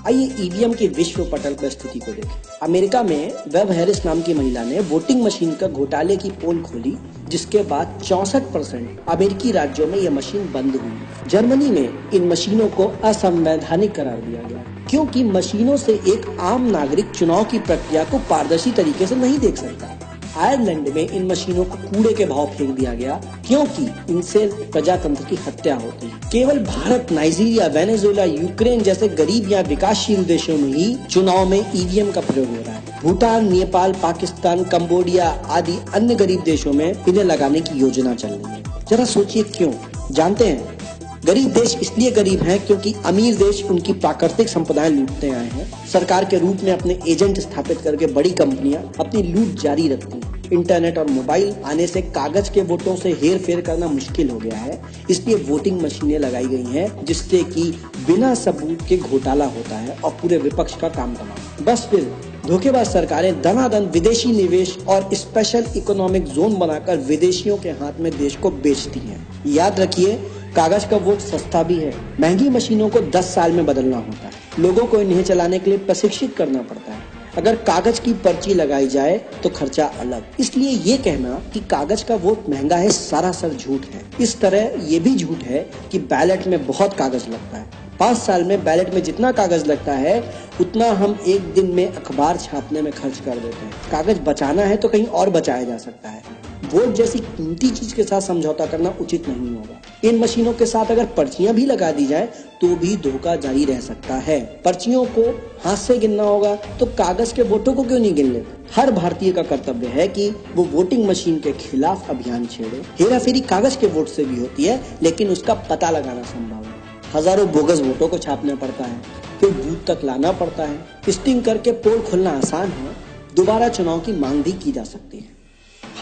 आइए ईवीएम की विश्व पटल पर स्थिति को देखें। अमेरिका में वेब हैरिस नाम की महिला ने वोटिंग मशीन का घोटाले की पोल खोली, जिसके बाद 64% अमेरिकी राज्यों में यह मशीन बंद हुई। जर्मनी में इन मशीनों को असंवैधानिक करार दिया गया, क्योंकि मशीनों से एक आम नागरिक चुनाव की प्रक्रिया को पारदर्शी तरीके से नहीं देख सकता। आयरलैंड में इन मशीनों को कूड़े के भाव फेंक दिया गया, क्योंकि इनसे प्रजातंत्र की हत्या होती है। केवल भारत, नाइजीरिया, वेनेजुएला, यूक्रेन जैसे गरीब या विकासशील देशों में ही चुनाव में ईवीएम का प्रयोग हो रहा है। भूटान, नेपाल, पाकिस्तान, कंबोडिया आदि अन्य गरीब देशों में इन्हें लगाने की योजना चल रही है। जरा सोचिए क्यों? जानते हैं, गरीब देश इसलिए गरीब हैं क्योंकि अमीर देश उनकी प्राकृतिक संपदाएं लूटते आए हैं। सरकार के रूप में अपने एजेंट स्थापित करके बड़ी कंपनियां अपनी लूट जारी रखती हैं। इंटरनेट और मोबाइल आने से कागज के वोटों से हेर फेर करना मुश्किल हो गया है, इसलिए वोटिंग मशीनें लगाई गई हैं, जिससे कि बिना सबूत के घोटाला होता है और पूरे विपक्ष का काम तमाम। बस फिर धोखेबाज सरकारें दनादन विदेशी निवेश और स्पेशल इकोनॉमिक जोन बनाकर विदेशियों के हाथ में देश को बेचती हैं। याद रखिए, कागज का वोट सस्ता भी है। महंगी मशीनों को 10 साल में बदलना होता है। लोगों को इन्हें चलाने के लिए प्रशिक्षित करना पड़ता है। अगर कागज की पर्ची लगाई जाए तो खर्चा अलग। इसलिए ये कहना कि कागज का वोट महंगा है सरासर झूठ है। इस तरह ये भी झूठ है कि बैलेट में बहुत कागज लगता है। 5 साल में बैलेट में जितना कागज लगता है, उतना हम एक दिन में अखबार छापने में खर्च कर देते हैं। कागज बचाना है तो कहीं और बचाया जा सकता है। वोट जैसी कीमती चीज के साथ समझौता करना उचित नहीं होगा। इन मशीनों के साथ अगर पर्चियां भी लगा दी जाए तो भी धोखा जारी रह सकता है। पर्चियों को हाथ से गिनना होगा तो कागज के वोटों को क्यों नहीं गिन लेते? हर भारतीय का कर्तव्य है कि वो वोटिंग मशीन के खिलाफ अभियान छेड़े। हेराफेरी कागज के वोट से भी होती है, लेकिन उसका पता लगाना संभव है। हजारों बोगस वोटों को छापना पड़ता है, फिर बूथ तक लाना पड़ता है। स्टिंग करके पोल खोलना आसान है, दोबारा चुनाव की मांग भी की जा सकती है।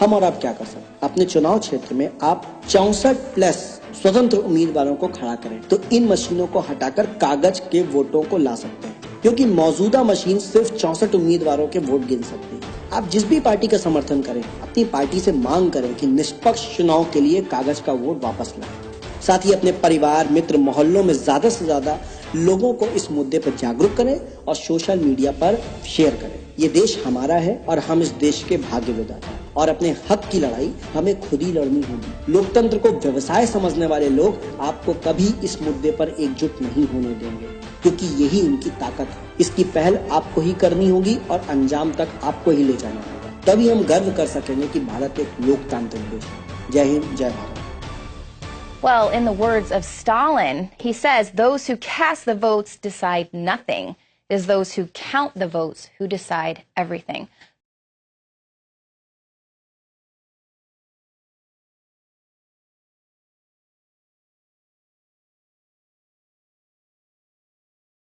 हम और आप क्या कर सकते हैं? अपने चुनाव क्षेत्र में आप 64+ स्वतंत्र उम्मीदवारों को खड़ा करें तो इन मशीनों को हटाकर कागज के वोटों को ला सकते हैं, क्योंकि मौजूदा मशीन सिर्फ 64 उम्मीदवारों के वोट गिन सकती है। आप जिस भी पार्टी का समर्थन करें, अपनी पार्टी से मांग करें कि निष्पक्ष चुनाव के लिए कागज का वोट वापस लाएं। साथ ही अपने परिवार, मित्र, मोहल्लों में ज्यादा से ज्यादा लोगों को इस मुद्दे पर जागरूक करें और सोशल मीडिया पर शेयर करें। ये देश हमारा है और हम इस देश के भाग्य विधाता हैं, और अपने हक की लड़ाई हमें खुद ही लड़नी होगी। लोकतंत्र को व्यवसाय समझने वाले लोग आपको कभी इस मुद्दे पर एकजुट नहीं होने देंगे, क्योंकि यही उनकी ताकत है। इसकी पहल आपको ही करनी होगी और अंजाम तक आपको ही ले जाना होगा। तभी हम गर्व कर सकेंगे कि भारत एक लोकतांत्रिक देश है। जय हिंद, जय Bharat. Well, in the words of Stalin, he says, those who cast the votes decide nothing. It is those who count the votes who decide everything.